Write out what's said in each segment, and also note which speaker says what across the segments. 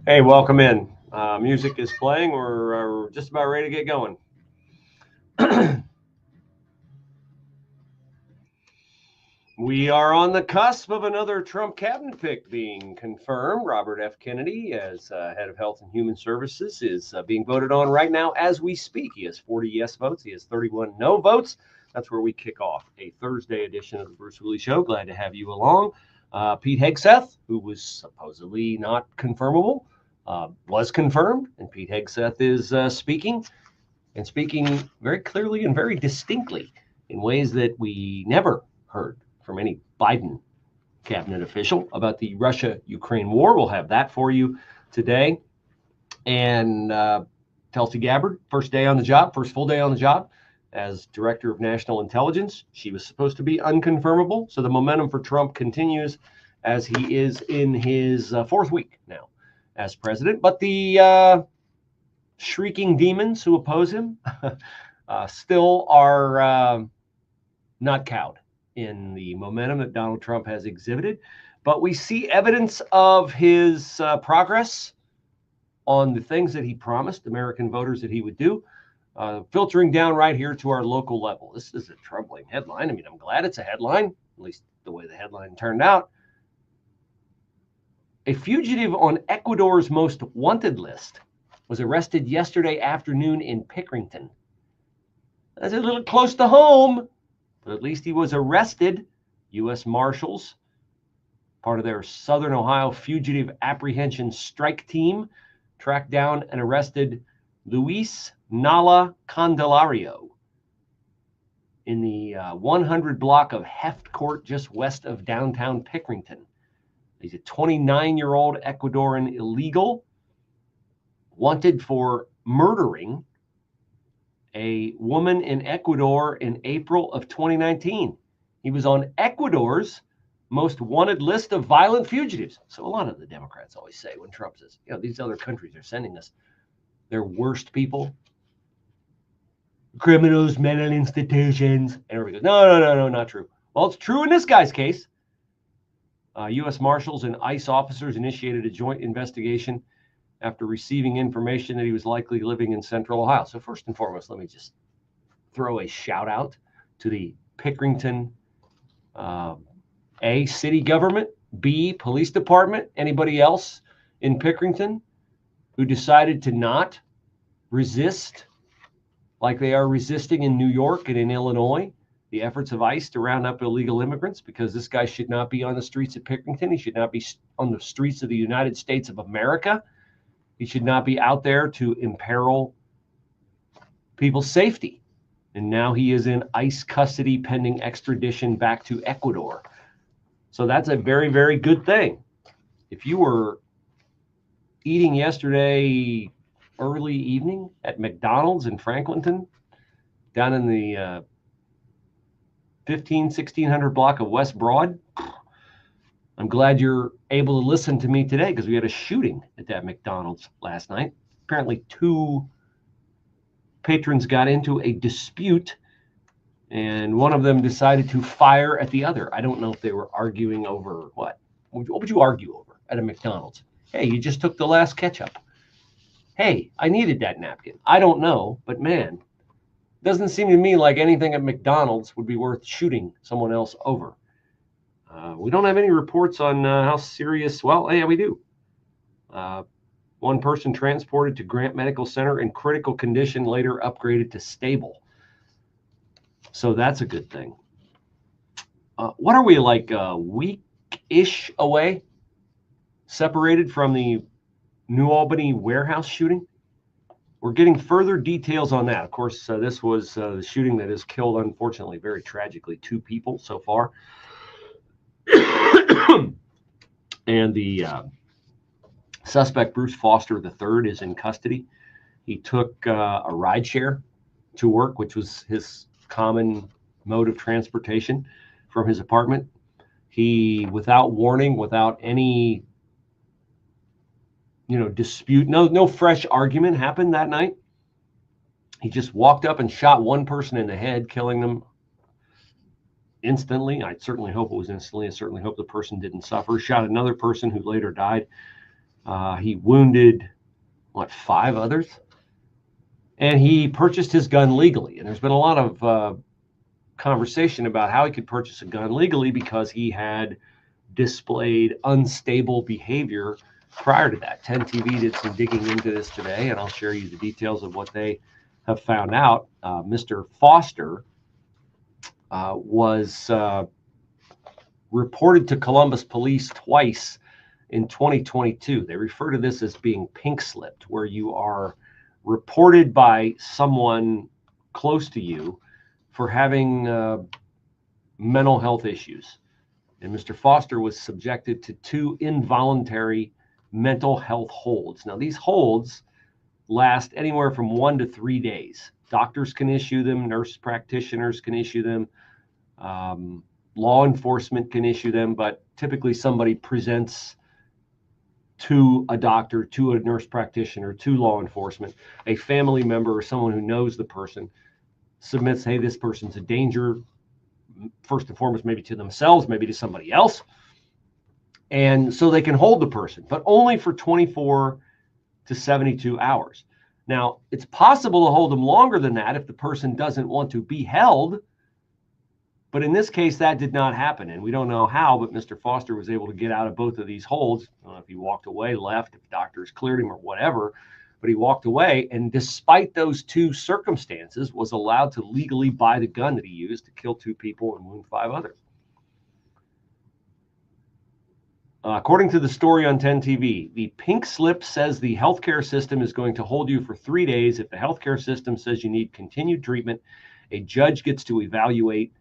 Speaker 1: Hey, welcome in. Music is playing. We're just about ready to get going. We are on the cusp of another Trump cabinet pick being confirmed. Robert F. Kennedy, as head of Health and Human Services, is being voted on right now as we speak. He has 40 yes votes. He has 31 no votes. That's where we kick off a Thursday edition of the Bruce Hooley Show. Glad to have you along. Pete Hegseth, who was supposedly not confirmable, was confirmed, and Pete Hegseth is speaking very clearly and very distinctly in ways that we never heard from any Biden cabinet official about the Russia-Ukraine war. We'll have that for you today. And Tulsi Gabbard, first full day on the job as Director of National Intelligence. She was supposed to be unconfirmable. So the momentum for Trump continues as he is in his fourth week now as president. But the shrieking demons who oppose him still are not cowed in the momentum that Donald Trump has exhibited. But we see evidence of his progress on the things that he promised American voters that he would do, filtering down right here to our local level. This is a troubling headline. I mean, I'm glad it's a headline, at least the way the headline turned out. A fugitive on Ecuador's most wanted list was arrested yesterday afternoon in Pickerington. That's a little close to home, but at least he was arrested. U.S. Marshals, part of their Southern Ohio Fugitive Apprehension Strike Team, tracked down and arrested Luis Nala Candelario in the 100 block of Heft Court just west of downtown Pickerington. He's a 29-year-old Ecuadorian illegal wanted for murdering a woman in Ecuador in April of 2019. He was on Ecuador's most wanted list of violent fugitives. So a lot of the Democrats always say when Trump says, these other countries are sending us their worst people, criminals, mental institutions. And everybody goes, no, not true. Well, it's true in this guy's case. U.S. Marshals and ICE officers initiated a joint investigation after receiving information that he was likely living in Central Ohio. So first and foremost, let me just throw a shout out to the Pickerington, A, city government, B, police department, anybody else in Pickerington who decided to not resist like they are resisting in New York and in Illinois, the efforts of ICE to round up illegal immigrants, because this guy should not be on the streets of Pickerington. He should not be on the streets of the United States of America. He should not be out there to imperil people's safety. And now he is in ICE custody pending extradition back to Ecuador. So that's a very, very good thing. If you were eating yesterday early evening at McDonald's in Franklinton, down in the 1600 block of West Broad, I'm glad you're able to listen to me today, because we had a shooting at that McDonald's last night. Apparently 2 patrons got into a dispute, and one of them decided to fire at the other. I don't know if they were arguing over what. What would you argue over at a McDonald's? Hey, you just took the last ketchup. Hey, I needed that napkin. I don't know, but man, doesn't seem to me like anything at McDonald's would be worth shooting someone else over. We don't have any reports on how serious. Well, yeah, we do. One person transported to Grant Medical Center in critical condition, later upgraded to stable. So that's a good thing. What are we, like a week-ish away, separated from the New Albany warehouse shooting? We're getting further details on that. Of course, this was the shooting that has killed, unfortunately, very tragically, 2 people so far. And the suspect, Bruce Foster III, is in custody. He took a rideshare to work, which was his common mode of transportation from his apartment. He, without warning, without any dispute, no fresh argument happened that night. He just walked up and shot one person in the head, killing them. instantly. I certainly hope it was instantly. I certainly hope the person didn't suffer. Shot another person who later died. He wounded, 5 others? And he purchased his gun legally. And there's been a lot of conversation about how he could purchase a gun legally because he had displayed unstable behavior prior to that. 10 TV did some digging into this today, and I'll share you the details of what they have found out. Mr. Foster was reported to Columbus police twice in 2022. They refer to this as being pink slipped, where you are reported by someone close to you for having mental health issues. And Mr. Foster was subjected to 2 involuntary mental health holds. Now, these holds last anywhere from 1 to 3 days. Doctors can issue them, nurse practitioners can issue them, law enforcement can issue them, but typically somebody presents to a doctor, to a nurse practitioner, to law enforcement. A family member or someone who knows the person submits, hey, this person's a danger, first and foremost, maybe to themselves, maybe to somebody else. And so they can hold the person, but only for 24 to 72 hours. Now, it's possible to hold them longer than that if the person doesn't want to be held. But in this case, that did not happen. And we don't know how, but Mr. Foster was able to get out of both of these holds. I don't know if he walked away, left, if doctors cleared him or whatever, but he walked away. And despite those 2 circumstances, was allowed to legally buy the gun that he used to kill 2 people and wound 5 others. According to the story on 10 TV, the pink slip says the healthcare system is going to hold you for 3 days. If the healthcare system says you need continued treatment, a judge gets to evaluate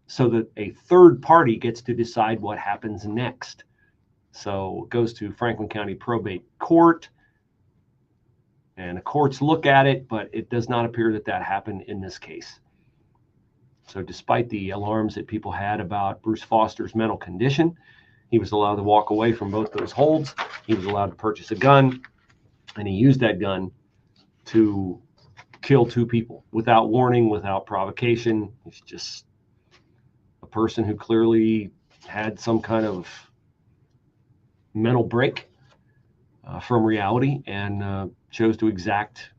Speaker 1: so that a third party gets to decide what happens next. So it goes to Franklin County Probate Court, and the courts look at it, but it does not appear that that happened in this case. So despite the alarms that people had about Bruce Foster's mental condition, he was allowed to walk away from both those holds. He was allowed to purchase a gun, and he used that gun to kill 2 people without warning, without provocation. He's just a person who clearly had some kind of mental break from reality and chose to exact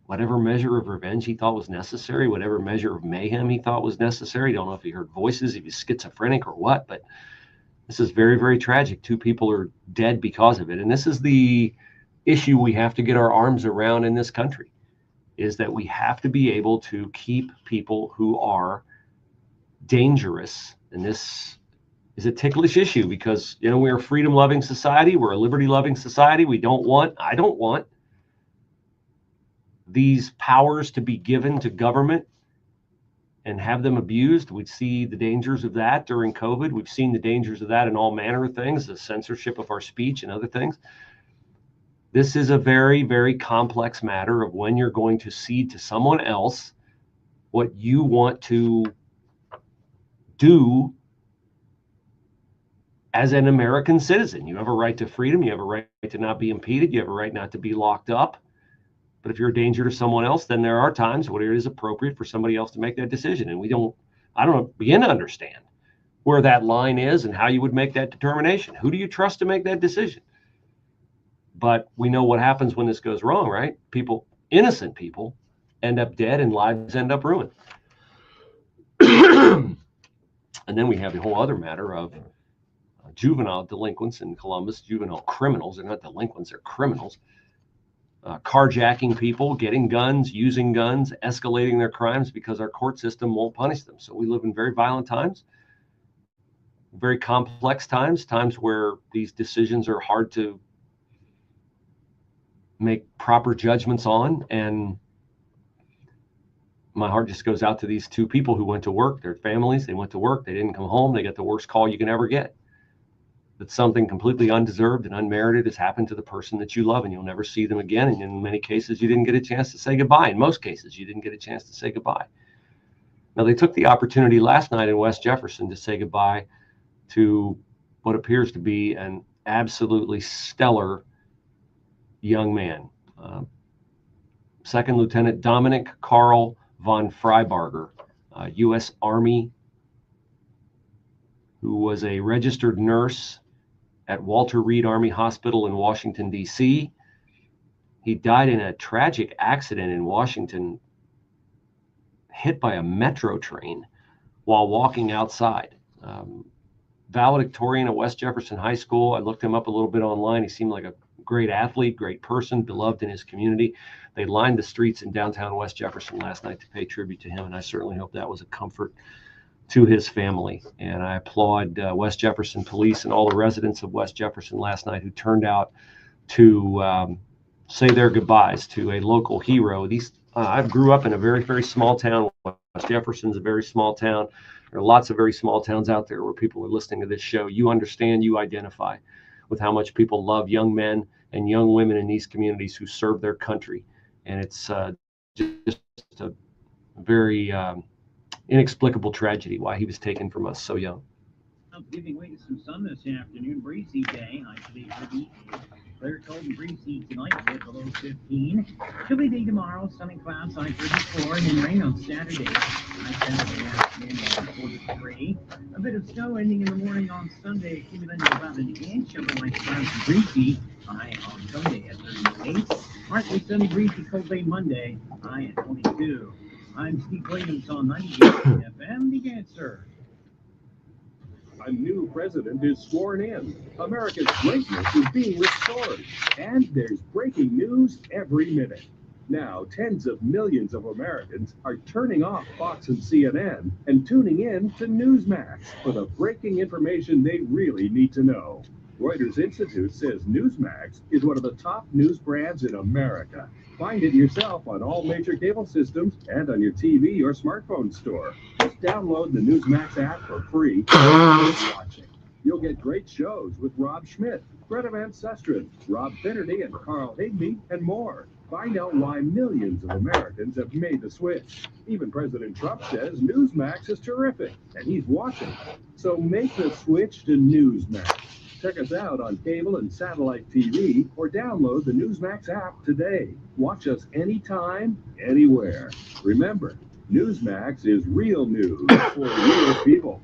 Speaker 1: whatever measure of revenge he thought was necessary, whatever measure of mayhem he thought was necessary. Don't know if he heard voices, if he's schizophrenic or what, but this is very, very tragic. 2 people are dead because of it. And this is the issue we have to get our arms around in this country, is that we have to be able to keep people who are dangerous. And this is a ticklish issue because, we're a freedom-loving society. We're a liberty-loving society. I don't want these powers to be given to government and have them abused. We see the dangers of that during COVID. We've seen the dangers of that in all manner of things, the censorship of our speech and other things. This is a very, very complex matter of when you're going to cede to someone else what you want to do as an American citizen. You have a right to freedom. You have a right to not be impeded. You have a right not to be locked up. But if you're a danger to someone else, then there are times where it is appropriate for somebody else to make that decision. And I don't begin to understand where that line is and how you would make that determination. Who do you trust to make that decision? But we know what happens when this goes wrong, right? Innocent people end up dead and lives end up ruined. And then we have the whole other matter of juvenile delinquents in Columbus, juvenile criminals. They're not delinquents, they're criminals. Carjacking people, getting guns, using guns, escalating their crimes because our court system won't punish them. So we live in very violent times, very complex times where these decisions are hard to make proper judgments on. And my heart just goes out to these 2 people who went to work, their families. They went to work, they didn't come home, they got the worst call you can ever get. That something completely undeserved and unmerited has happened to the person that you love, and you'll never see them again. And in many cases, you didn't get a chance to say goodbye. In most cases, you didn't get a chance to say goodbye. Now, they took the opportunity last night in West Jefferson to say goodbye to what appears to be an absolutely stellar young man. Second Lieutenant Dominic Carl von Freibarger U.S. Army, who was a registered nurse at Walter Reed Army Hospital in Washington, D.C. He died in a tragic accident in Washington, hit by a metro train while walking outside. Valedictorian at West Jefferson High School. I looked him up a little bit online. He seemed like a great athlete, great person, beloved in his community. They lined the streets in downtown West Jefferson last night to pay tribute to him, and I certainly hope that was a comfort to his family. And I applaud West Jefferson police and all the residents of West Jefferson last night who turned out to say their goodbyes to a local hero. I grew up in a very, very small town. West Jefferson's a very small town. There are lots of very small towns out there where people are listening to this show. You understand, you identify with how much people love young men and young women in these communities who serve their country. And it's just a very inexplicable tragedy why he was taken from us so young.
Speaker 2: Giving way to some sun this afternoon, breezy day. High today for the clear, cold and breezy tonight, below 15. Chilly day tomorrow, sunny clouds, high 34, and then rain on Saturday. High 10 in the afternoon, 43. A bit of snow ending in the morning on Sunday, accumulating about an inch. Otherwise, clouds and breezy. High on Sunday at 38. Partly sunny, breezy, cold day Monday. High at 22. I'm Steve Williams on 98 FM, The Answer.
Speaker 3: A new president is sworn in. America's greatness is being restored. And there's breaking news every minute. Now, tens of millions of Americans are turning off Fox and CNN and tuning in to Newsmax for the breaking information they really need to know. Reuters Institute says Newsmax is one of the top news brands in America. Find it yourself on all major cable systems and on your TV or smartphone store. Just download the Newsmax app for free and watch it. You'll get great shows with Rob Schmidt, Greta Van Susteren, Rob Finnerty, and Carl Higbee, and more. Find out why millions of Americans have made the switch. Even President Trump says Newsmax is terrific, and he's watching. So make the switch to Newsmax. Check us out on cable and satellite TV or download the Newsmax app today. Watch us anytime, anywhere. Remember, Newsmax is real news for real people.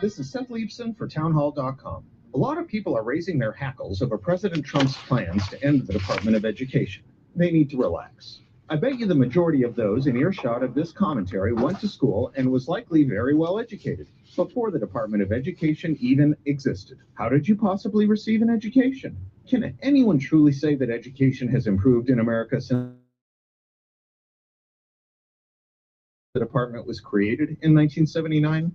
Speaker 4: This is Seth Leibson for townhall.com. A lot of people are raising their hackles over President Trump's plans to end the Department of Education. They need to relax. I bet you the majority of those in earshot of this commentary went to school and was likely very well educated before the Department of Education even existed. How did you possibly receive an education? Can anyone truly say that education has improved in America since the department was created in 1979?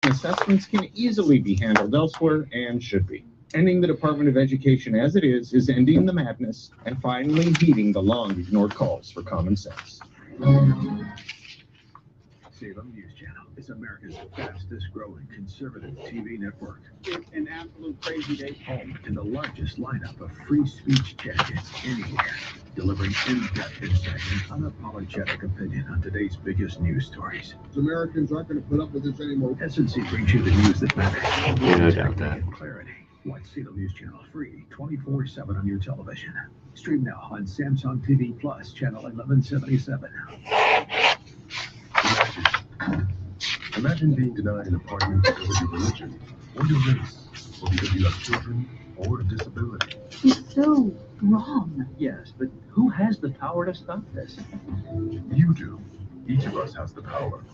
Speaker 4: Assessments can easily be handled elsewhere and should be. Ending the Department of Education as it is ending the madness and finally heeding the long-ignored calls for common sense.
Speaker 3: Salem News Channel is America's fastest-growing conservative TV network. It's an absolute crazy day. Home to the largest lineup of free speech champions anywhere, delivering in-depth insight and unapologetic opinion on today's biggest news stories.
Speaker 5: Americans aren't going to put up with this anymore.
Speaker 3: SNC brings you the news that matters.
Speaker 1: Yeah, no doubt that.
Speaker 3: Clarity. Watch Salem News Channel free 24/7 on your television. Stream now on Samsung TV Plus, channel 1177.
Speaker 5: Imagine being denied an apartment because of your religion, or your race, or because you have children, or a disability.
Speaker 6: It's so wrong.
Speaker 2: Yes, but who has the power to stop this?
Speaker 5: You do. Each of us has the power.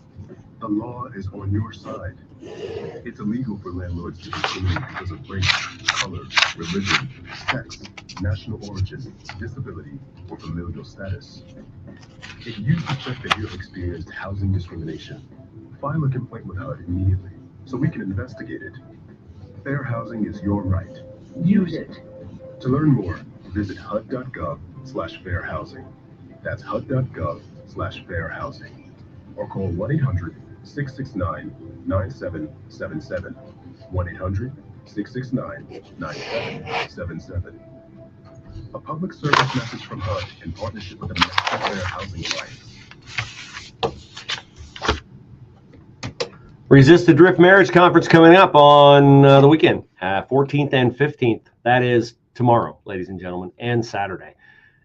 Speaker 5: The law is on your side. It's illegal for landlords to discriminate because of race, color, religion, sex, national origin, disability, or familial status. If you suspect that you have experienced housing discrimination, file a complaint with HUD immediately so we can investigate it. Fair housing is your right.
Speaker 2: Use it.
Speaker 5: To learn more, visit HUD.gov/fairhousing. That's HUD.gov/fairhousing. Or call 1-800-669-9777. 1-800-669-9777. A public service message from HUD in partnership with the Master Fair Housing Alliance.
Speaker 1: Resist the Drift Marriage Conference coming up on the weekend, 14th and 15th. That is tomorrow, ladies and gentlemen, and Saturday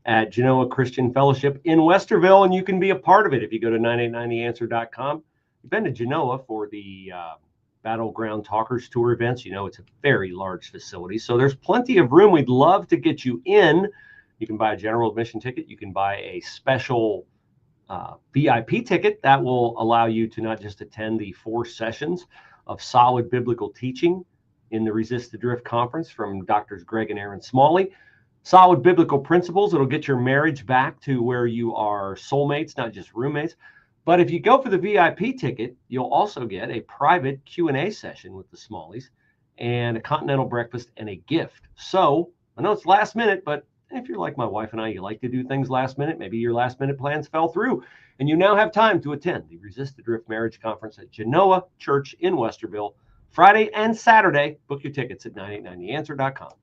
Speaker 1: at Genoa Christian Fellowship in Westerville, and you can be a part of it if you go to 989theanswer.com. You've been to Genoa for the Battleground Talkers Tour events. You know, it's a very large facility, so there's plenty of room. We'd love to get you in. You can buy a general admission ticket. You can buy a special VIP ticket that will allow you to not just attend the 4 sessions of solid biblical teaching in the Resist the Drift conference from Drs. Greg and Aaron Smalley. Solid biblical principles. It'll get your marriage back to where you are soulmates, not just roommates. But if you go for the VIP ticket, you'll also get a private Q&A session with the Smalleys and a continental breakfast and a gift. So I know it's last minute, but if you're like my wife and I, you like to do things last minute. Maybe your last minute plans fell through and you now have time to attend the Resist the Drift Marriage Conference at Genoa Church in Westerville, Friday and Saturday. Book your tickets at 989theanswer.com.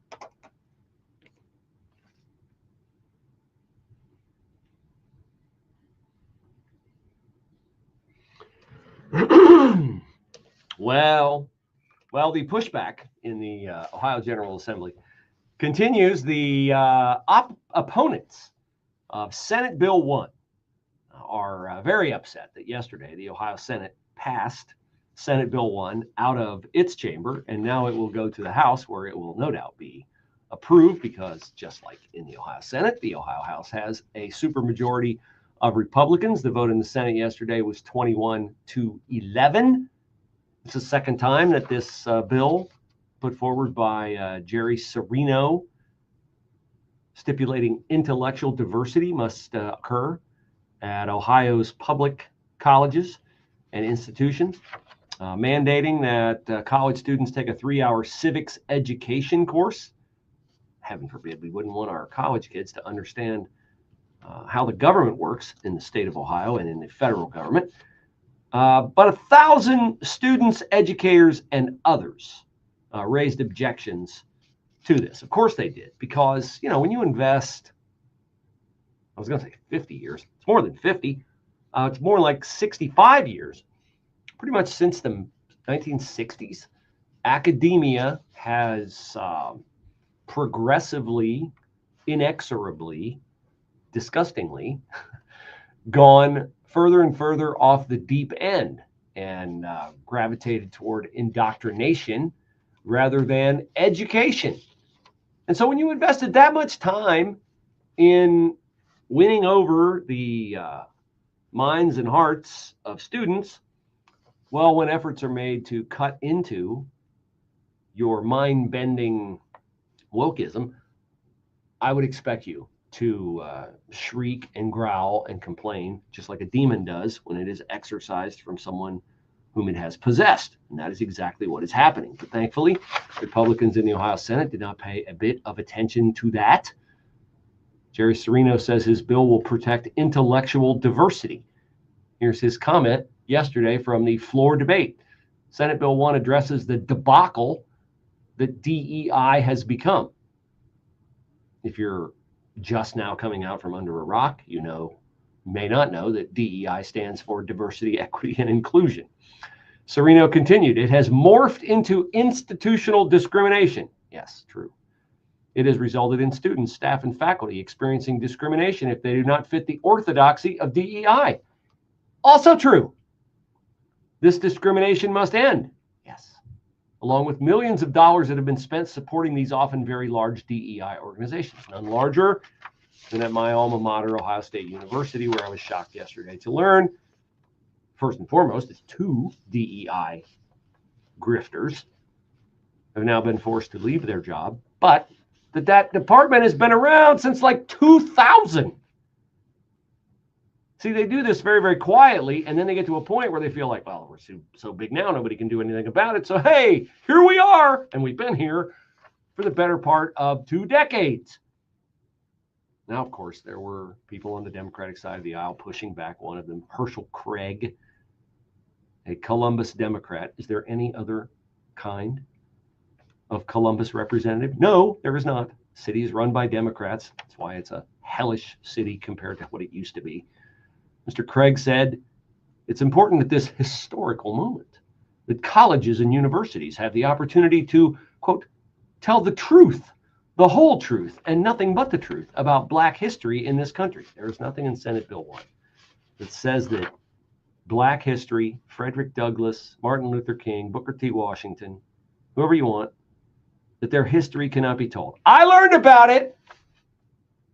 Speaker 1: Well, the pushback in the Ohio General Assembly continues. The opponents of Senate Bill 1 are very upset that yesterday the Ohio Senate passed Senate Bill 1 out of its chamber, and now it will go to the House, where it will no doubt be approved, because just like in the Ohio Senate, the Ohio House has a supermajority of Republicans. The vote in the Senate yesterday was 21-11. It's the second time that this bill put forward by Jerry Serino, stipulating intellectual diversity must occur at Ohio's public colleges and institutions, mandating that college students take a 3-hour civics education course. Heaven forbid, we wouldn't want our college kids to understand how the government works in the state of Ohio and in the federal government. But 1,000 students, educators, and others raised objections to this. Of course they did, because, you know, when you invest, I was going to say 50 years, it's more than 50. It's more like 65 years, pretty much since the 1960s. Academia has progressively, inexorably, disgustingly gone further and further off the deep end and gravitated toward indoctrination rather than education. And so when you invested that much time in winning over the minds and hearts of students, well, when efforts are made to cut into your mind-bending wokeism, I would expect you to shriek and growl and complain, just like a demon does when it is exorcised from someone whom it has possessed. And that is exactly what is happening. But thankfully, Republicans in the Ohio Senate did not pay a bit of attention to that. Jerry Serino says his bill will protect intellectual diversity. Here's his comment yesterday from the floor debate. Senate Bill 1 addresses the debacle that DEI has become. If you're just now coming out from under a rock, you may not know that DEI stands for diversity, equity, and inclusion. Serino continued, it has morphed into institutional discrimination. Yes, true. It has resulted in students, staff, and faculty experiencing discrimination if they do not fit the orthodoxy of DEI. Also true. This discrimination must end. Yes. Along with millions of dollars that have been spent supporting these often very large DEI organizations. None larger than at my alma mater, Ohio State University, where I was shocked yesterday to learn, first and foremost, is 2 DEI grifters have now been forced to leave their job, but that department has been around since like 2000. See, they do this very, very quietly, and then they get to a point where they feel like, well, we're so big now, nobody can do anything about it. So, hey, here we are, and we've been here for the better part of 2 decades. Now, of course, there were people on the Democratic side of the aisle pushing back. One of them, Herschel Craig, a Columbus Democrat. Is there any other kind of Columbus representative? No, there is not. City is run by Democrats. That's why it's a hellish city compared to what it used to be. Mr. Craig said, it's important at this historical moment that colleges and universities have the opportunity to, quote, tell the truth, the whole truth, and nothing but the truth about Black history in this country. There is nothing in Senate Bill 1 that says that Black history, Frederick Douglass, Martin Luther King, Booker T. Washington, whoever you want, that their history cannot be told. I learned about it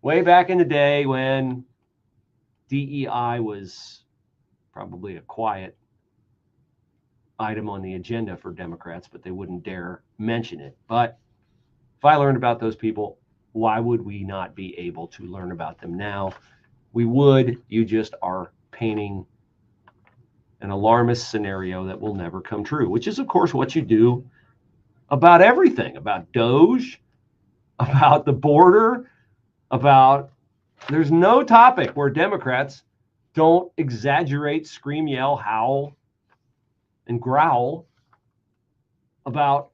Speaker 1: way back in the day when DEI was probably a quiet item on the agenda for Democrats, but they wouldn't dare mention it. But if I learned about those people, why would we not be able to learn about them now? We would. You just are painting an alarmist scenario that will never come true, which is, of course, what you do about everything, about DOGE, about the border, about there's no topic where Democrats don't exaggerate, scream, yell, howl, and growl about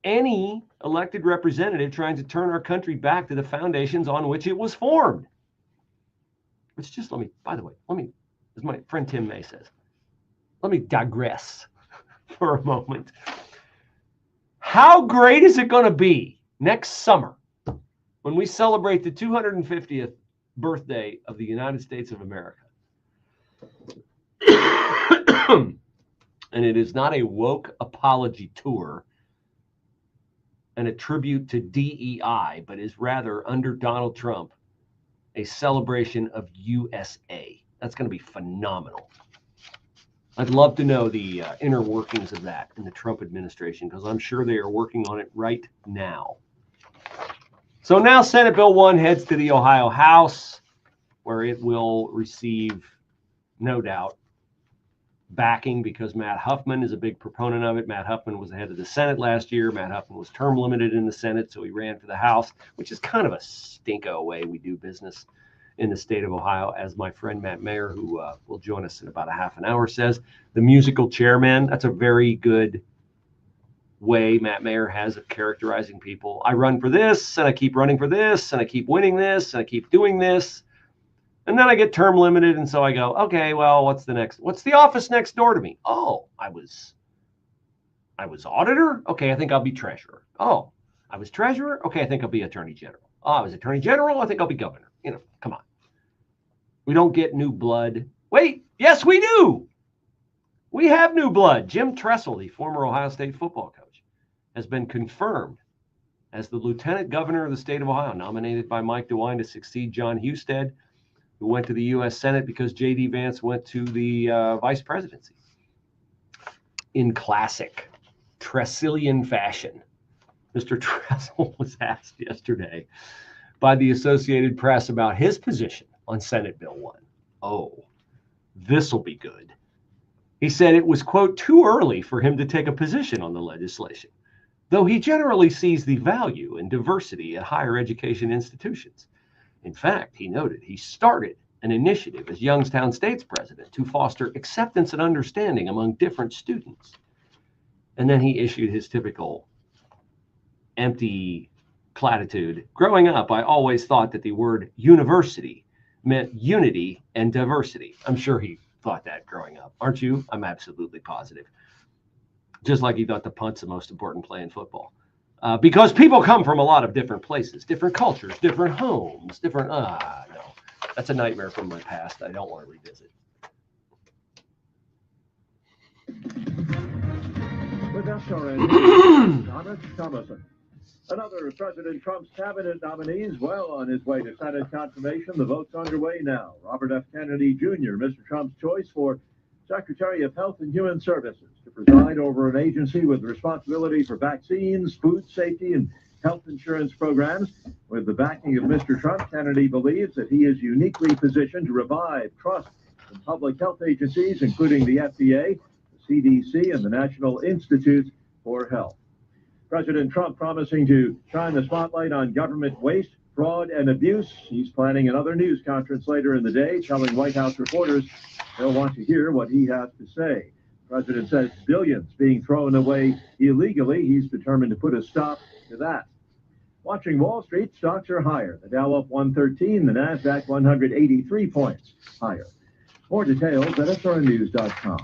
Speaker 1: any elected representative trying to turn our country back to the foundations on which it was formed. Which just by the way, as my friend Tim May says, let me digress for a moment. How great is it going to be next summer when we celebrate the 250th birthday of the United States of America? And it is not a woke apology tour and a tribute to DEI, but is rather, under Donald Trump, a celebration of USA. That's going to be phenomenal. I'd love to know the inner workings of that in the Trump administration, because I'm sure they are working on it right now. So now Senate Bill 1 heads to the Ohio House, where it will receive, no doubt, backing, because Matt Huffman is a big proponent of it. Matt Huffman was the head of the Senate last year. Matt Huffman was term limited in the Senate, so he ran for the House, which is kind of a stinko way we do business in the state of Ohio, as my friend Matt Mayer, who will join us in about a half an hour, says. The musical chairman, that's a very good way Matt Mayer has of characterizing people. I run for this, and I keep running for this, and I keep winning this, and I keep doing this. And then I get term limited, and so I go, okay, well, what's the office next door to me? Oh, I was auditor? Okay, I think I'll be treasurer. Oh, I was treasurer? Okay, I think I'll be attorney general. Oh, I was attorney general? I think I'll be governor. Come on. We don't get new blood. Wait, yes, we do. We have new blood. Jim Tressel, the former Ohio State football coach, has been confirmed as the lieutenant governor of the state of Ohio, nominated by Mike DeWine to succeed John Husted, who went to the U.S. Senate because J.D. Vance went to the vice presidency. In classic Tresselian fashion, Mr. Tressel was asked yesterday by the Associated Press about his position on Senate Bill 1. Oh, this will be good. He said it was, quote, too early for him to take a position on the legislation, though he generally sees the value in diversity at higher education institutions. In fact, he noted he started an initiative as Youngstown State's president to foster acceptance and understanding among different students. And then he issued his typical empty platitude. Growing up, I always thought that the word university meant unity and diversity. I'm sure he thought that growing up. Aren't you? I'm absolutely positive. Just like he thought the punt's the most important play in football. Because people come from a lot of different places, different cultures, different homes, different... no. That's a nightmare from my past. I don't want to revisit.
Speaker 7: With SRN, Thomas Thomason. Another of President Trump's cabinet nominees well on his way to Senate confirmation. The vote's underway now. Robert F. Kennedy Jr., Mr. Trump's choice for Secretary of Health and Human Services, to preside over an agency with responsibility for vaccines, food safety, and health insurance programs. With the backing of Mr. Trump, Kennedy believes that he is uniquely positioned to revive trust in public health agencies, including the FDA, the CDC, and the National Institutes for Health. President Trump promising to shine the spotlight on government waste, fraud, and abuse. He's planning another news conference later in the day, telling White House reporters they'll want to hear what he has to say. The president says billions being thrown away illegally. He's determined to put a stop to that. Watching Wall Street, stocks are higher. The Dow up 113, the Nasdaq 183 points higher. More details at srnnews.com.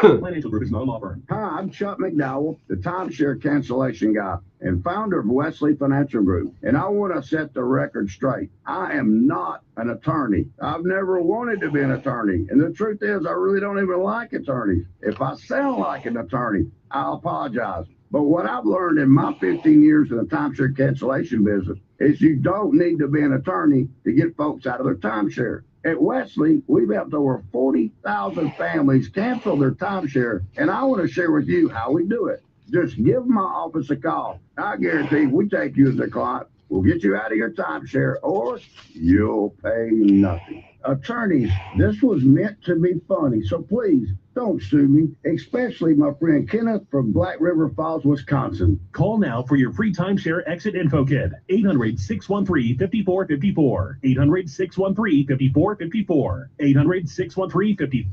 Speaker 3: Financial Group is not a law firm.
Speaker 8: Hi, I'm Chuck McDowell, the timeshare cancellation guy and founder of Wesley Financial Group. And I want to set the record straight. I am not an attorney. I've never wanted to be an attorney. And the truth is, I really don't even like attorneys. If I sound like an attorney, I'll apologize. But what I've learned in my 15 years in the timeshare cancellation business is you don't need to be an attorney to get folks out of their timeshare. At Wesley, we've helped over 40,000 families cancel their timeshare, and I want to share with you how we do it. Just give my office a call. I guarantee we take you as a client. We'll get you out of your timeshare, or you'll pay nothing. Attorneys, this was meant to be funny, so please don't sue me, especially my friend Kenneth from Black River Falls, Wisconsin.
Speaker 3: Call now for your free timeshare exit info kit. 800-613-5454. 800-613-5454. 800-613-5454.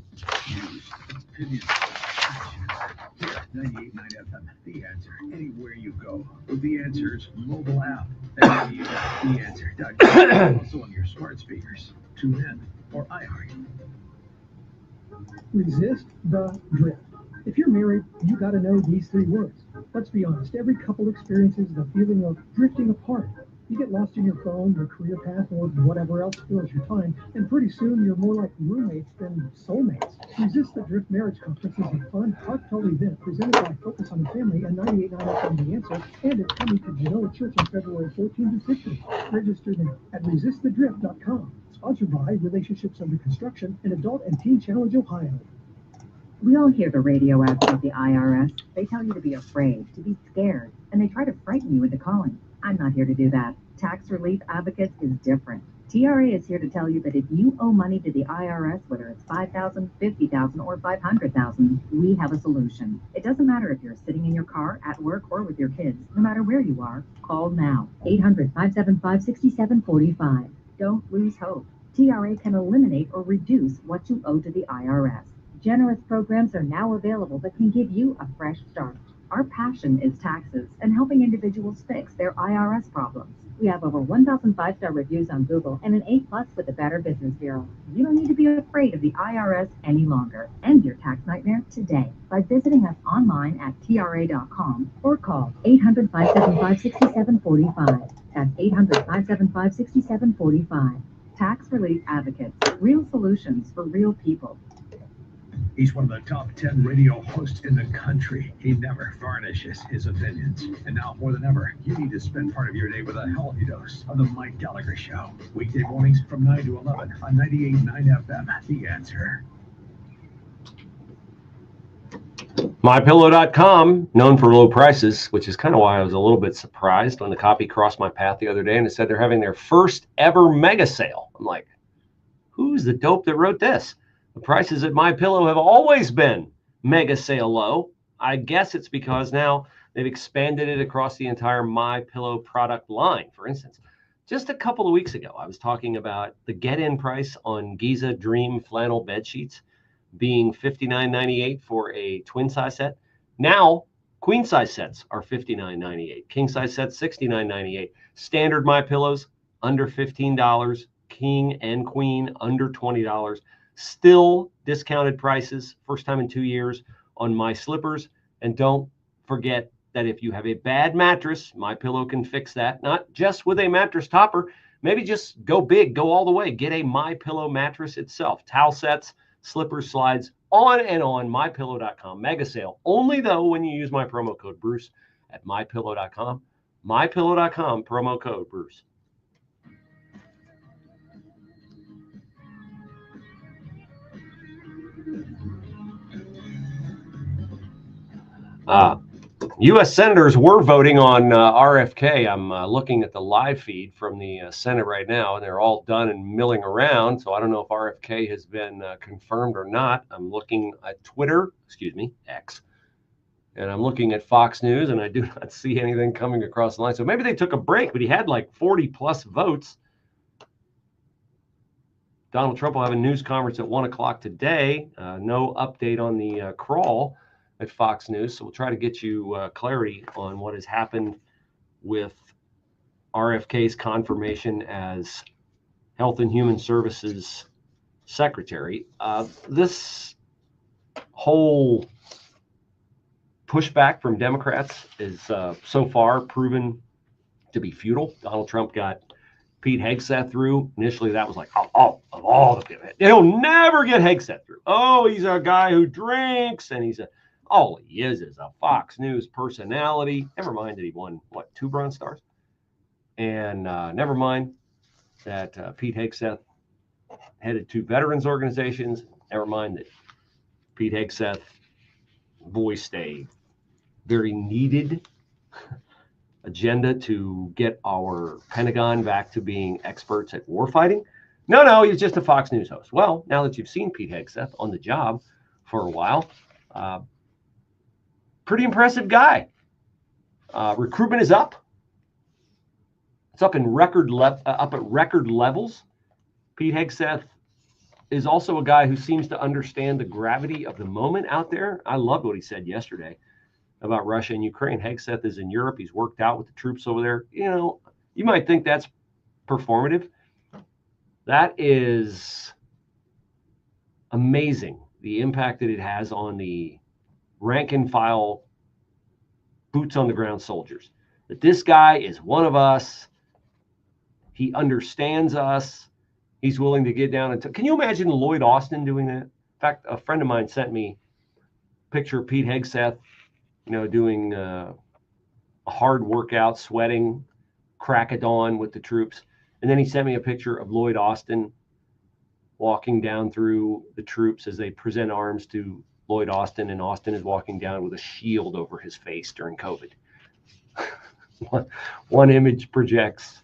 Speaker 9: 98.9 FM, The Answer. Anywhere you go, with The Answer's mobile app. TheAnswer.com. Also on your smart speakers. Tune in or iHeart.
Speaker 10: Resist the drift. If you're married, you got to know these 3 words. Let's be honest, every couple experiences the feeling of drifting apart. You get lost in your phone, your career path, or whatever else fills your time, and pretty soon you're more like roommates than soulmates. Resist the Drift Marriage Conference is a fun, heartfelt event presented by Focus on the Family and 98.9 FM The Answer, and it's coming to Genoa Church on February 14 to 15. Register now at resistthedrift.com. Sponsored by Relationships Under Construction and Adult and Teen Challenge Ohio.
Speaker 6: We all hear the radio ads about the IRS. They tell you to be afraid, to be scared, and they try to frighten you into calling. I'm not here to do that. Tax Relief Advocates is different. TRA is here to tell you that if you owe money to the IRS, whether it's $5,000, $50,000, or $500,000, we have a solution. It doesn't matter if you're sitting in your car, at work, or with your kids. No matter where you are, call now. 800-575-6745. Don't lose hope. TRA can eliminate or reduce what you owe to the IRS. Generous programs are now available that can give you a fresh start. Our passion is taxes and helping individuals fix their IRS problems. We have over 1,000 5-star reviews on Google and an A+ with the Better Business Bureau. You don't need to be afraid of the IRS any longer. End your tax nightmare today by visiting us online at tra.com or call 800-575-6745. That's 800-575-6745. Tax Relief Advocates. Real solutions for real people.
Speaker 9: He's one of the top 10 radio hosts in the country. He never varnishes his opinions. And now more than ever, you need to spend part of your day with a healthy dose of the Mike Gallagher Show. Weekday mornings from 9 to 11 on 98.9 FM. The Answer.
Speaker 1: MyPillow.com, known for low prices, which is kind of why I was a little bit surprised when the copy crossed my path the other day and it said they're having their first ever mega sale. I'm like, who's the dope that wrote this? The prices at MyPillow have always been mega sale low. I guess it's because now they've expanded it across the entire MyPillow product line. For instance, just a couple of weeks ago, I was talking about the get-in price on Giza Dream flannel bed sheets being $59.98 for a twin size set. Now, queen size sets are $59.98. King size sets $69.98. Standard MyPillows under $15. King and queen under $20. Still discounted prices, first time in 2 years, on My Slippers. And don't forget that if you have a bad mattress, MyPillow can fix that. Not just with a mattress topper. Maybe just go big, go all the way. Get a MyPillow mattress itself. Towel sets, slippers, slides, on and on. MyPillow.com. Mega sale. Only, though, when you use my promo code Bruce at MyPillow.com. MyPillow.com, promo code Bruce. U.S. senators were voting on RFK. I'm looking at the live feed from the Senate right now, and they're all done and milling around. So I don't know if RFK has been confirmed or not. I'm looking at Twitter, X, and I'm looking at Fox News, and I do not see anything coming across the line. So maybe they took a break, but he had like 40 plus votes. Donald Trump will have a news conference at 1 o'clock today. No update on the crawl at Fox News. So we'll try to get you clarity on what has happened with RFK's confirmation as Health and Human Services Secretary. This whole pushback from Democrats is so far proven to be futile. Donald Trump got Pete Hegseth through. Initially, that was like, of all the people, they'll never get Hegseth through. Oh, he's a guy who drinks, and all he is a Fox News personality. Never mind that he won, 2 Bronze Stars? And never mind that Pete Hegseth headed 2 veterans organizations. Never mind that Pete Hegseth voiced a very needed agenda to get our Pentagon back to being experts at warfighting. No, he's just a Fox News host. Well, now that you've seen Pete Hegseth on the job for a while, pretty impressive guy. Recruitment is up. It's up at record levels. Pete Hegseth is also a guy who seems to understand the gravity of the moment out there. I loved what he said yesterday about Russia and Ukraine. Hegseth is in Europe. He's worked out with the troops over there. You might think that's performative. That is amazing, the impact that it has on the rank and file, boots on the ground soldiers. That this guy is one of us. He understands us. He's willing to get down and can you imagine Lloyd Austin doing that? In fact, a friend of mine sent me a picture of Pete Hegseth, doing a hard workout, sweating, crack of dawn with the troops. And then he sent me a picture of Lloyd Austin walking down through the troops as they present arms to Lloyd Austin, and Austin is walking down with a shield over his face during COVID. One image projects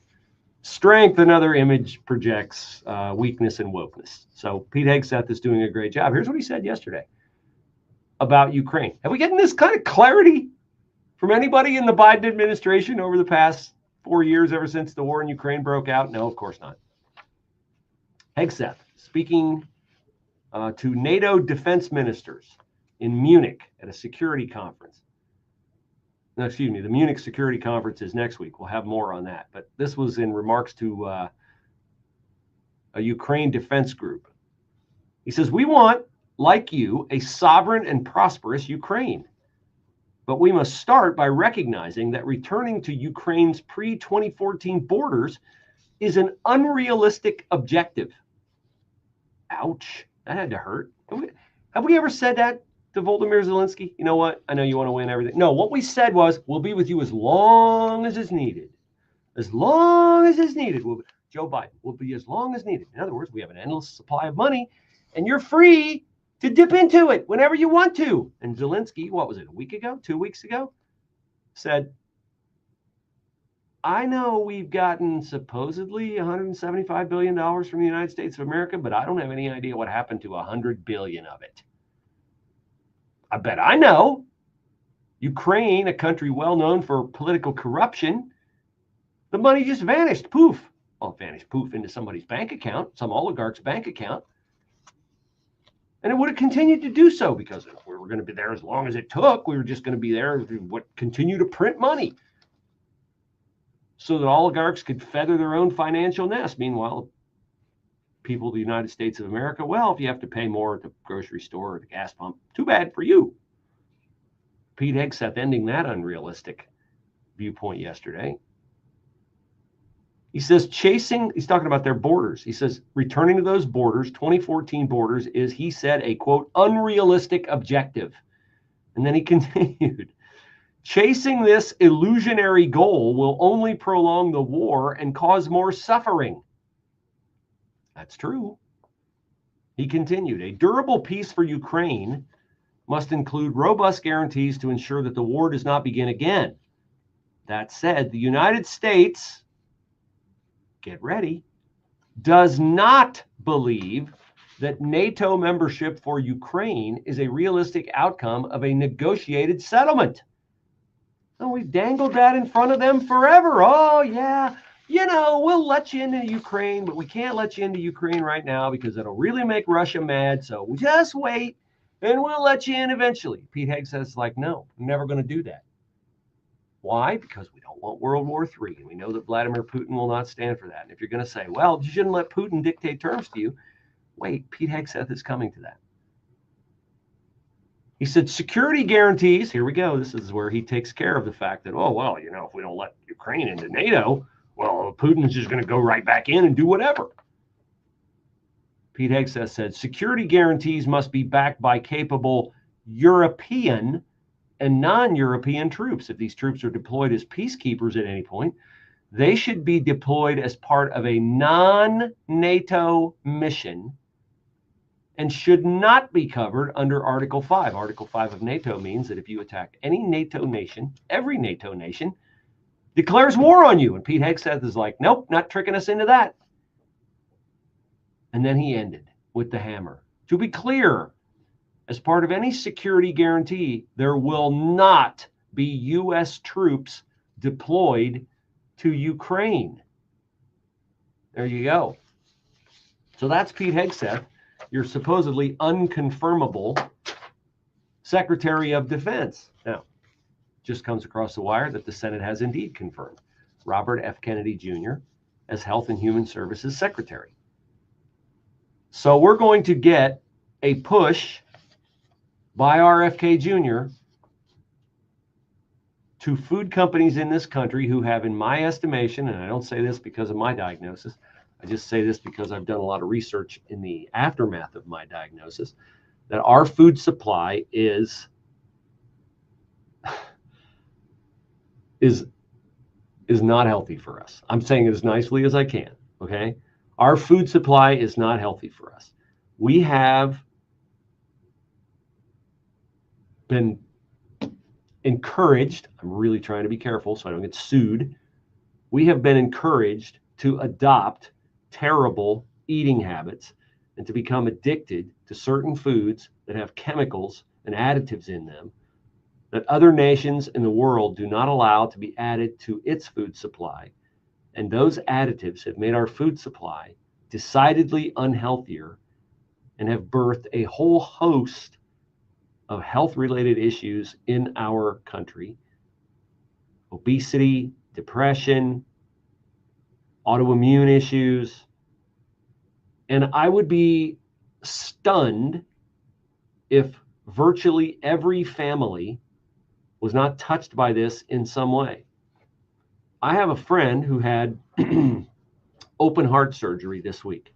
Speaker 1: strength, another image projects weakness and wokeness. So Pete Hegseth is doing a great job. Here's what he said yesterday about Ukraine. Have we gotten this kind of clarity from anybody in the Biden administration over the past 4 years, ever since the war in Ukraine broke out? No, of course not. Hegseth speaking to NATO defense ministers in Munich at a security conference. No, excuse me, the Munich Security Conference is next week. We'll have more on that. But this was in remarks to a Ukraine defense group. He says, we want, like you, a sovereign and prosperous Ukraine. But we must start by recognizing that returning to Ukraine's pre-2014 borders is an unrealistic objective. Ouch, that had to hurt. Have we ever said that to Volodymyr Zelensky? You know what? I know you want to win everything. No, what we said was, we'll be with you as long as it's needed. As long as it's needed. Joe Biden will be as long as needed. In other words, we have an endless supply of money, and you're free to dip into it whenever you want to. And Zelensky, what was it, a week ago, 2 weeks ago, said, I know we've gotten supposedly $175 billion from the United States of America, but I don't have any idea what happened to $100 billion of it. I bet I know. Ukraine, a country well known for political corruption, the money just vanished, poof. Well, it vanished, poof, into somebody's bank account, some oligarch's bank account. And it would have continued to do so because we were going to be there as long as it took. We were just going to be there to continue to print money so that oligarchs could feather their own financial nest. Meanwhile, people of the United States of America, well, if you have to pay more at the grocery store or the gas pump, too bad for you. Pete Hegseth ending that unrealistic viewpoint yesterday. He says he's talking about their borders. He says returning to those borders, 2014 borders, is, he said, a, quote, unrealistic objective. And then he continued, chasing this illusionary goal will only prolong the war and cause more suffering. That's true. He continued, a durable peace for Ukraine must include robust guarantees to ensure that the war does not begin again. That said, the United States, get ready, does not believe that NATO membership for Ukraine is a realistic outcome of a negotiated settlement. And we've dangled that in front of them forever. Oh, yeah. We'll let you into Ukraine, but we can't let you into Ukraine right now because it'll really make Russia mad. So we'll just wait and we'll let you in eventually. Pete Hegseth is like, no, I'm never going to do that. Why? Because we don't want World War III. And we know that Vladimir Putin will not stand for that. And if you're going to say, well, you shouldn't let Putin dictate terms to you, wait, Pete Hegseth is coming to that. He said security guarantees, here we go. This is where he takes care of the fact that, oh, well, you know, if we don't let Ukraine into NATO, well, Putin's just going to go right back in and do whatever. Pete Hegseth said security guarantees must be backed by capable European and non-European troops. If these troops are deployed as peacekeepers at any point, they should be deployed as part of a non-NATO mission and should not be covered under Article 5. Article 5 of NATO means that if you attack any NATO nation, every NATO nation declares war on you. And Pete Hegseth is like, nope, not tricking us into that. And then he ended with the hammer. To be clear, as part of any security guarantee, there will not be U.S. troops deployed to Ukraine. There you go. So that's Pete Hegseth, your supposedly unconfirmable Secretary of Defense. Now, just comes across the wire that the Senate has indeed confirmed Robert F. Kennedy Jr. as Health and Human Services Secretary. So we're going to get a push by RFK Jr. to food companies in this country who have, in my estimation, and I don't say this because of my diagnosis, I just say this because I've done a lot of research in the aftermath of my diagnosis, that our food supply is not healthy for us. I'm saying it as nicely as I can, okay? Our food supply is not healthy for us. We have been encouraged, I'm really trying to be careful so I don't get sued. We have been encouraged to adopt terrible eating habits and to become addicted to certain foods that have chemicals and additives in them that other nations in the world do not allow to be added to its food supply. And those additives have made our food supply decidedly unhealthier and have birthed a whole host of health-related issues in our country. Obesity, depression, autoimmune issues. And I would be stunned if virtually every family was not touched by this in some way. I have a friend who had open heart surgery this week.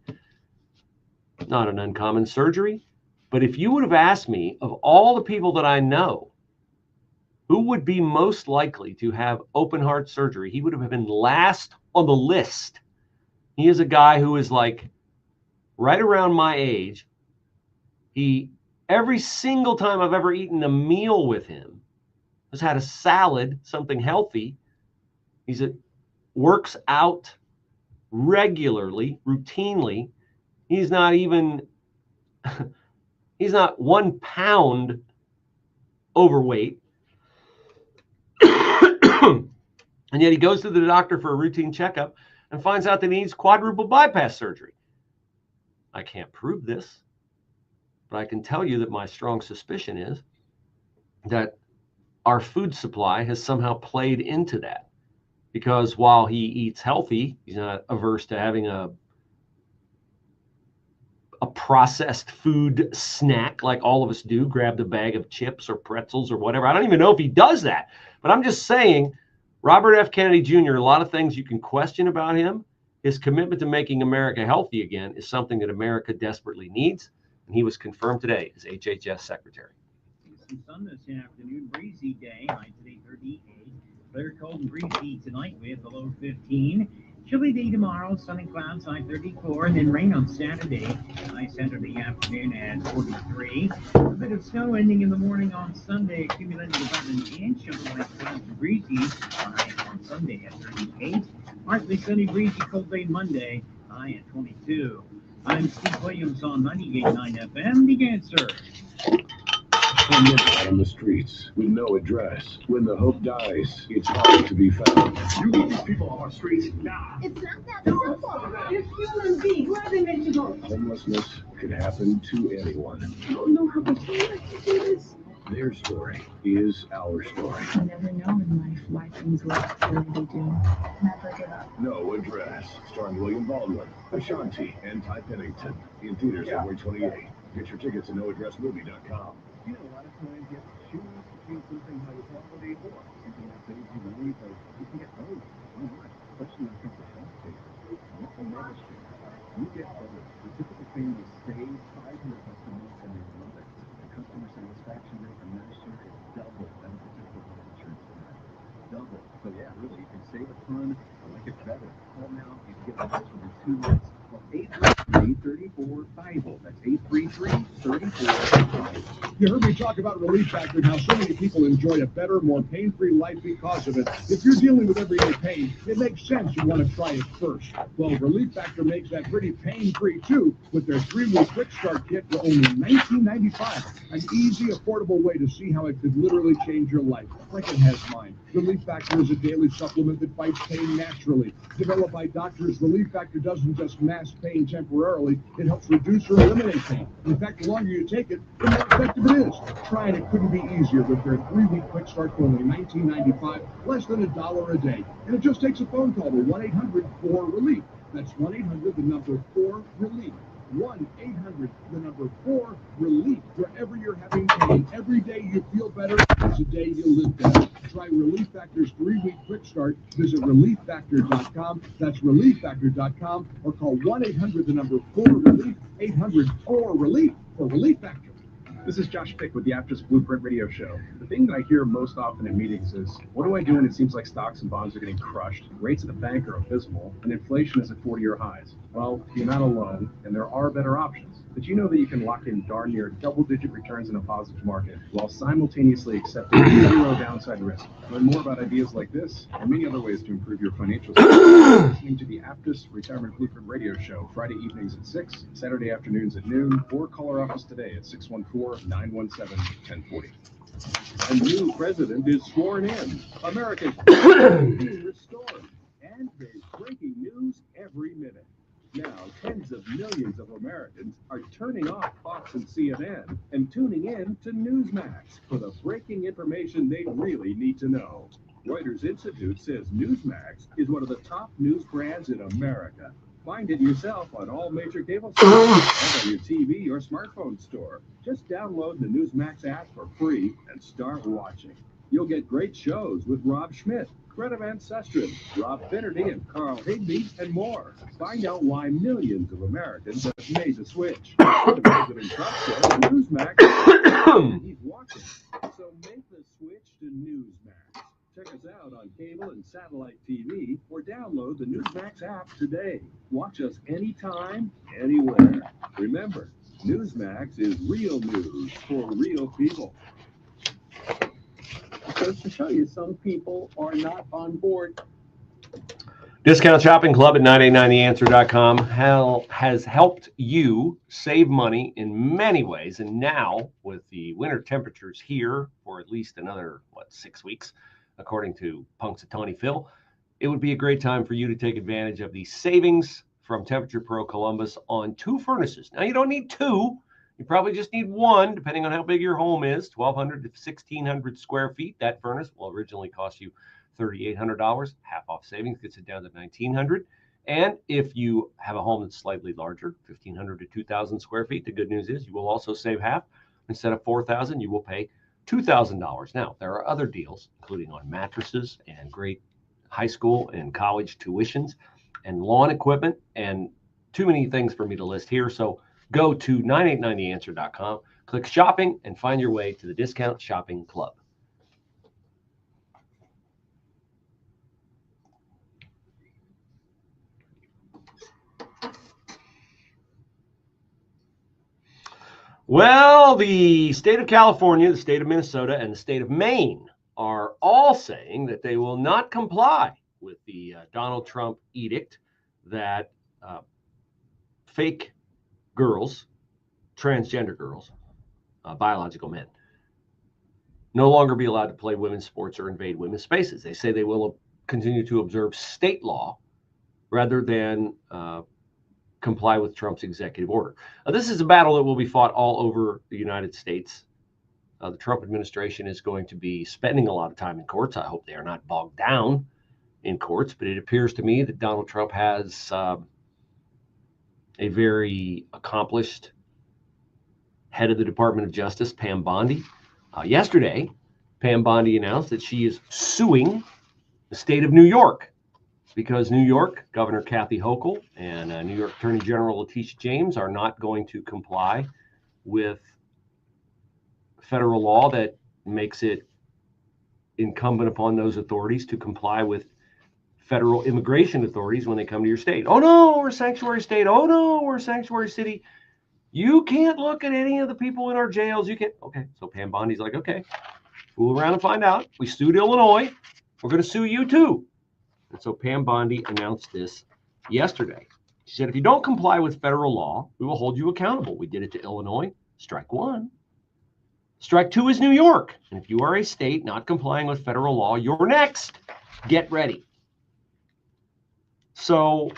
Speaker 1: Not an uncommon surgery, but if you would have asked me, of all the people that I know, who would be most likely to have open heart surgery, he would have been last on the list. He is a guy who is like right around my age. Every single time I've ever eaten a meal with him, has had a salad, something healthy. Works out regularly, routinely. He's not 1 pound overweight. And yet he goes to the doctor for a routine checkup and finds out that he needs quadruple bypass surgery. I can't prove this, but I can tell you that my strong suspicion is that our food supply has somehow played into that. Because while he eats healthy, he's not averse to having a processed food snack like all of us do, grabbed a bag of chips or pretzels or whatever. I don't even know if he does that. But I'm just saying, Robert F. Kennedy Jr., a lot of things you can question about him. His commitment to making America healthy again is something that America desperately needs. And he was confirmed today as HHS Secretary.
Speaker 2: Some sun this afternoon, breezy day, high today 38. Clear, cold, and breezy tonight with a low 15. Chilly day tomorrow, sun and clouds, high 34, and then rain on Saturday, high Saturday afternoon at 43. A bit of snow ending in the morning on Sunday, accumulating about an inch of light clouds and breezy, high on Sunday at 38. Partly sunny, breezy, cold day Monday, high at 22. I'm Steve Williams on 98.9 FM, The Answer.
Speaker 5: Out on the streets with no address. When the hope dies, it's hard to be found.
Speaker 9: You get these people off our streets now.
Speaker 11: It's not that simple. You're human beings. Where are they meant to go?
Speaker 5: Homelessness could happen to anyone.
Speaker 11: I don't know how to do this.
Speaker 9: Their story is our story.
Speaker 12: You never know in life why things work the way they do. Never give up.
Speaker 5: No Address, starring William Baldwin, Ashanti, and Ty Pennington. In theaters February 28. Get your tickets at noaddressmovie.com.
Speaker 7: You know, a lot of times you have to choose between something high quality or something that saves you money, but you can get both. Why not? Especially when it comes to healthcare. With the Medicare, you get both. The typical family saves 500 bucks a month and they love it. The customer satisfaction rate on Medicare is double than a typical health insurance plan. Double. So yeah, really, you can save a ton. I like it better. Call now. You can get the within 2 months. Call 833-34-BIBLE. That's 833-34-BIBLE.
Speaker 3: You heard me talk about Relief Factor and how so many people enjoy a better, more pain-free life because of it. If you're dealing with everyday pain, it makes sense you want to try it first. Well, Relief Factor makes that pretty pain-free too with their 3-week quick start kit for only $19.95. An easy, affordable way to see how it could literally change your life, like it has mine. Relief Factor is a daily supplement that fights pain naturally. Developed by doctors, Relief Factor doesn't just mask pain temporarily, it helps reduce or eliminate pain. In fact, the longer you take it, the more effective it is. Trying it couldn't be easier with their 3-week quick start for only $19.95, less than $1 a day. And it just takes a phone call to 1-800-4-RELIEF. That's 1-800-4-RELIEF. 1-800-4-RELIEF. Wherever you're having pain, every day you feel better is a day you live better. Try Relief Factor's 3-week quick start. Visit relieffactor.com. That's relieffactor.com, or call 1-800-4-RELIEF. 800-4-RELIEF for Relief Factor.
Speaker 13: This is Josh Pick with the Aptus Blueprint Radio Show. The thing that I hear most often in meetings is, what do I do when it seems like stocks and bonds are getting crushed, rates at the bank are abysmal, and inflation is at 40-year highs? Well, you're not alone, and there are better options. Did you know that you can lock in darn near double-digit returns in a positive market while simultaneously accepting 0 downside risk? Learn more about ideas like this and many other ways to improve your financial situation listening to the Aptus Retirement Blueprint Radio Show, Friday evenings at 6, Saturday afternoons at noon, or call our office today at 614-917-1040.
Speaker 3: A new president is sworn in. America's being restored. And there's breaking news every minute. Now, tens of millions of Americans are turning off Fox and CNN and tuning in to Newsmax for the breaking information they really need to know. Reuters Institute says Newsmax is one of the top news brands in America. Find it yourself on all major cable stations and on your TV or smartphone store. Just download the Newsmax app for free and start watching. You'll get great shows with Rob Schmidt, Greta Van Susteren, Rob Finnerty, and Carl Higby, and more. Find out why millions of Americans have made the switch. The President Trump says Newsmax, and he's watching. So make the switch to Newsmax. Check us out on cable and satellite TV, or download the Newsmax app today. Watch us anytime, anywhere. Remember, Newsmax is real news for real people.
Speaker 14: Goes to show you some people are not on board.
Speaker 1: Discount Shopping Club at 989theanswer.com has helped you save money in many ways. And now, with the winter temperatures here for at least another, 6 weeks, according to Punxsutawney Phil, it would be a great time for you to take advantage of the savings from Temperature Pro Columbus on 2 furnaces. Now, you don't need 2. You probably just need 1, depending on how big your home is, 1,200 to 1,600 square feet. That furnace will originally cost you $3,800. Half off savings gets it down to $1,900. And if you have a home that's slightly larger, 1,500 to 2,000 square feet, the good news is you will also save half. Instead of $4,000, you will pay $2,000. Now, there are other deals, including on mattresses and great high school and college tuitions and lawn equipment, and too many things for me to list here. So go to 989theanswer.com, click shopping, and find your way to the Discount Shopping Club. Well, the state of California, the state of Minnesota, and the state of Maine are all saying that they will not comply with the Donald Trump edict that fake girls, transgender girls, biological men, no longer be allowed to play women's sports or invade women's spaces. They say they will continue to observe state law rather than comply with Trump's executive order. This is a battle that will be fought all over the United States The Trump administration is going to be spending a lot of time in courts. I hope they are not bogged down in courts, but it appears to me that Donald Trump has a very accomplished head of the Department of Justice, Pam Bondi. Yesterday, Pam Bondi announced that she is suing the state of New York because New York Governor Kathy Hochul and New York Attorney General Letitia James are not going to comply with federal law that makes it incumbent upon those authorities to comply with federal immigration authorities when they come to your state. Oh no, we're a sanctuary state. Oh no, we're a sanctuary city. You can't look at any of the people in our jails. You can't. Okay, so Pam Bondi's like, okay, fool around and find out. We sued Illinois. We're going to sue you too. And so Pam Bondi announced this yesterday. She said, if you don't comply with federal law, we will hold you accountable. We did it to Illinois. Strike one. Strike two is New York. And if you are a state not complying with federal law, you're next. Get ready. So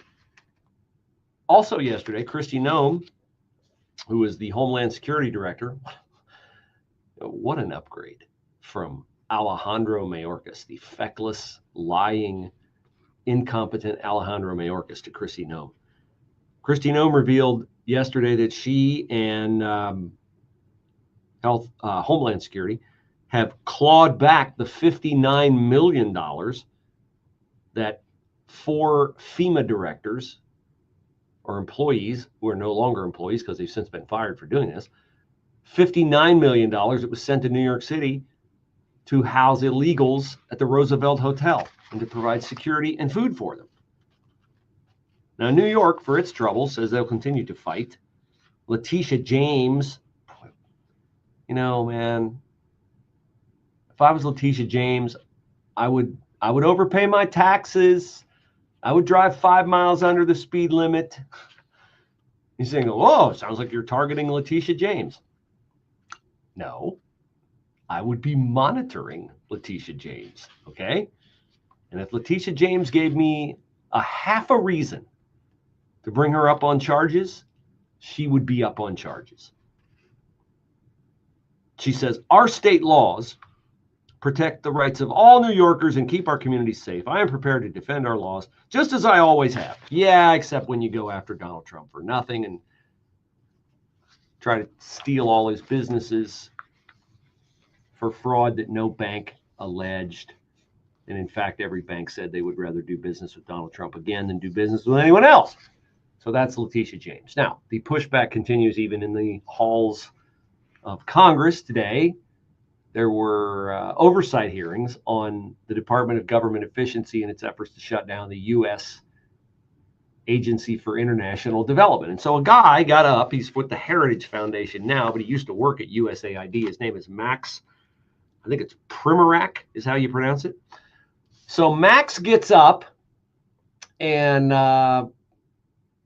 Speaker 1: also yesterday, Kristi Noem, who is the Homeland Security Director, what an upgrade from Alejandro Mayorkas, the feckless, lying, incompetent Alejandro Mayorkas, to Kristi Noem. Kristi Noem revealed yesterday that she and Homeland Security have clawed back the $59 million that 4 FEMA directors or employees who are no longer employees because they've since been fired for doing this, $59 million that was sent to New York City to house illegals at the Roosevelt Hotel and to provide security and food for them. Now, New York, for its trouble, says they'll continue to fight. Letitia James, you know, man, if I was Letitia James, I would overpay my taxes. I would drive 5 miles under the speed limit. He's saying, oh, sounds like you're targeting Letitia James. No, I would be monitoring Letitia James, okay? And if Letitia James gave me a half a reason to bring her up on charges, she would be up on charges. She says, our state laws protect the rights of all New Yorkers and keep our communities safe. I am prepared to defend our laws, just as I always have. Yeah, except when you go after Donald Trump for nothing and try to steal all his businesses for fraud that no bank alleged. And in fact, every bank said they would rather do business with Donald Trump again than do business with anyone else. So that's Letitia James. Now, the pushback continues even in the halls of Congress today. There were oversight hearings on the Department of Government Efficiency and its efforts to shut down the U.S. Agency for International Development. And so a guy got up. He's with the Heritage Foundation now, but he used to work at USAID. His name is Max, I think it's Primorak is how you pronounce it. So Max gets up and, well,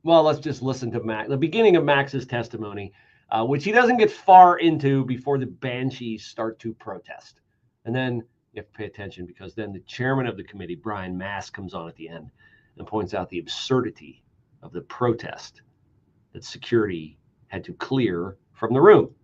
Speaker 1: let's just listen to Max, the beginning of Max's testimony, which he doesn't get far into before the banshees start to protest. And then you have to pay attention because then the chairman of the committee, Brian Mast, comes on at the end and points out the absurdity of the protest that security had to clear from the room.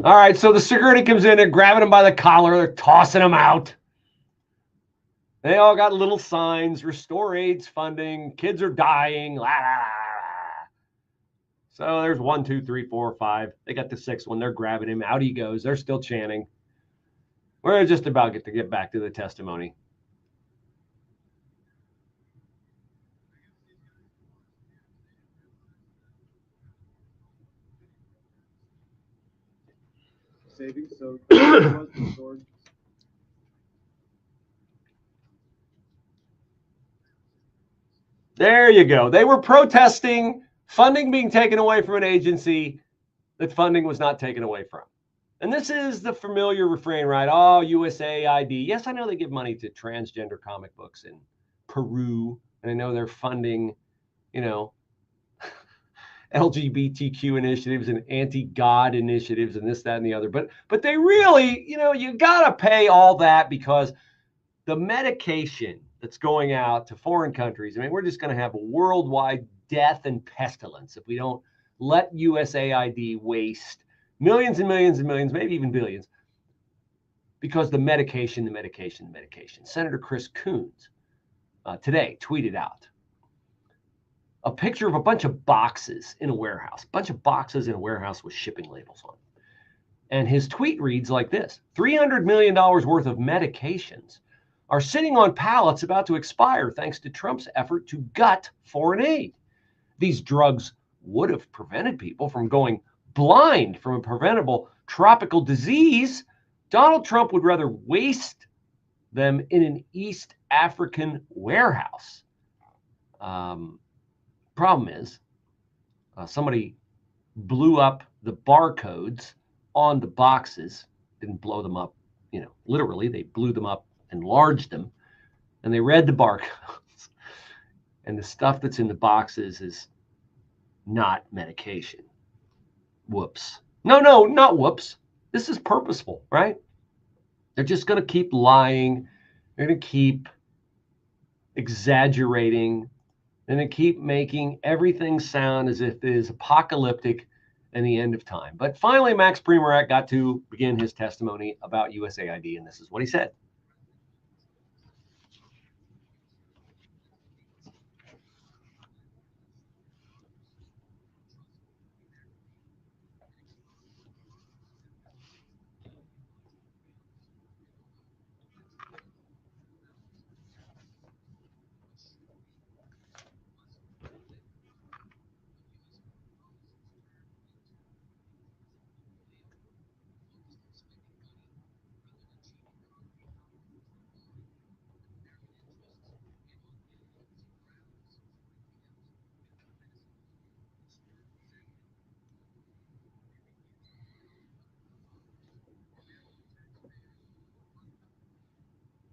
Speaker 1: All right, so the security comes in, they're grabbing him by the collar, they're tossing him out. They all got little signs, restore AIDS funding, kids are dying, la, la, la, la. So there's 1, 2, 3, 4, 5. They got the 6th one, they're grabbing him, out he goes, they're still chanting. We're just about to get back to the testimony.
Speaker 13: Savings, so
Speaker 1: there you go. They were protesting funding being taken away from an agency that funding was not taken away from. And this is the familiar refrain, right? Oh, USAID. Yes, I know they give money to transgender comic books in Peru, and I know they're funding, you know, LGBTQ initiatives and anti-God initiatives and this, that, and the other. But they really, you know, you got to pay all that because the medication that's going out to foreign countries, I mean, we're just going to have a worldwide death and pestilence if we don't let USAID waste millions and millions and millions, maybe even billions, because the medication. Senator Chris Coons today tweeted out a picture of a bunch of boxes in a warehouse, with shipping labels on. And his tweet reads like this: $300 million worth of medications are sitting on pallets about to expire thanks to Trump's effort to gut foreign aid. These drugs would have prevented people from going blind from a preventable tropical disease. Donald Trump would rather waste them in an East African warehouse. Problem is, somebody blew up the barcodes on the boxes, didn't blow them up, you know, literally, they blew them up, enlarged them, and they read the barcodes. And the stuff that's in the boxes is not medication. Whoops. No, not whoops. This is purposeful, right? They're just going to keep lying. They're going to keep exaggerating. They're going to keep making everything sound as if it is apocalyptic and the end of time. But finally, Max Primorak got to begin his testimony about USAID, and this is what he said.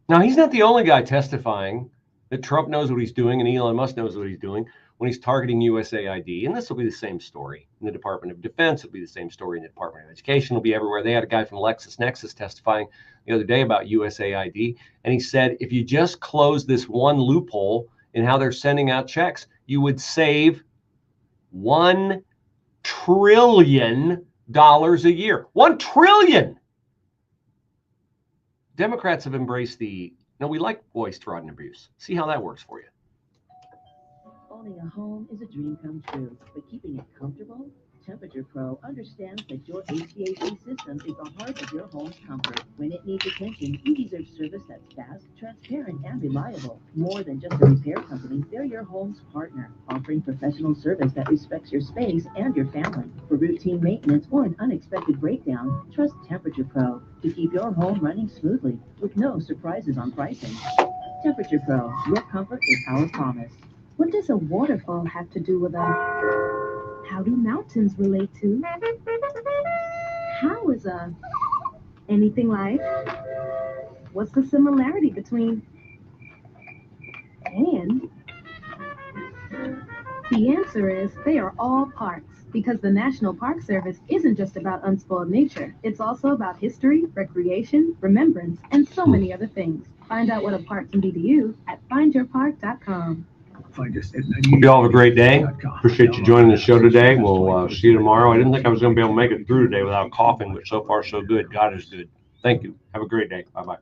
Speaker 1: Now, he's not the only guy testifying that Trump knows what he's doing and Elon Musk knows what he's doing when he's targeting USAID. And this will be the same story in the Department of Defense. It'll be the same story in the Department of Education. It'll be everywhere. They had a guy from LexisNexis testifying the other day about USAID. And he said, if you just close this one loophole in how they're sending out checks, you would save $1 trillion a year. 1 trillion. Democrats have embraced no, we like voice fraud and abuse. See how that works for you.
Speaker 15: Owning a home is a dream come true, but keeping it comfortable? Temperature Pro understands that your HVAC system is the heart of your home's comfort. When it needs attention, you deserve service that's fast, transparent, and reliable. More than just a repair company, they're your home's partner, offering professional service that respects your space and your family. For routine maintenance or an unexpected breakdown, trust Temperature Pro to keep your home running smoothly with no surprises on pricing. Temperature Pro, your comfort is our promise.
Speaker 12: What does a waterfall have to do with a... How do mountains relate to? How is anything like? What's the similarity between? And the answer is they are all parks, because the National Park Service isn't just about unspoiled nature. It's also about history, recreation, remembrance, and so many other things. Find out what a park can be to you at findyourpark.com.
Speaker 9: Find us at
Speaker 1: You all have a great day. Appreciate you joining the show today. We'll see you tomorrow. I didn't think I was going to be able to make it through today without coughing, but so far so good. God is good. Thank you. Have a great day. Bye-bye.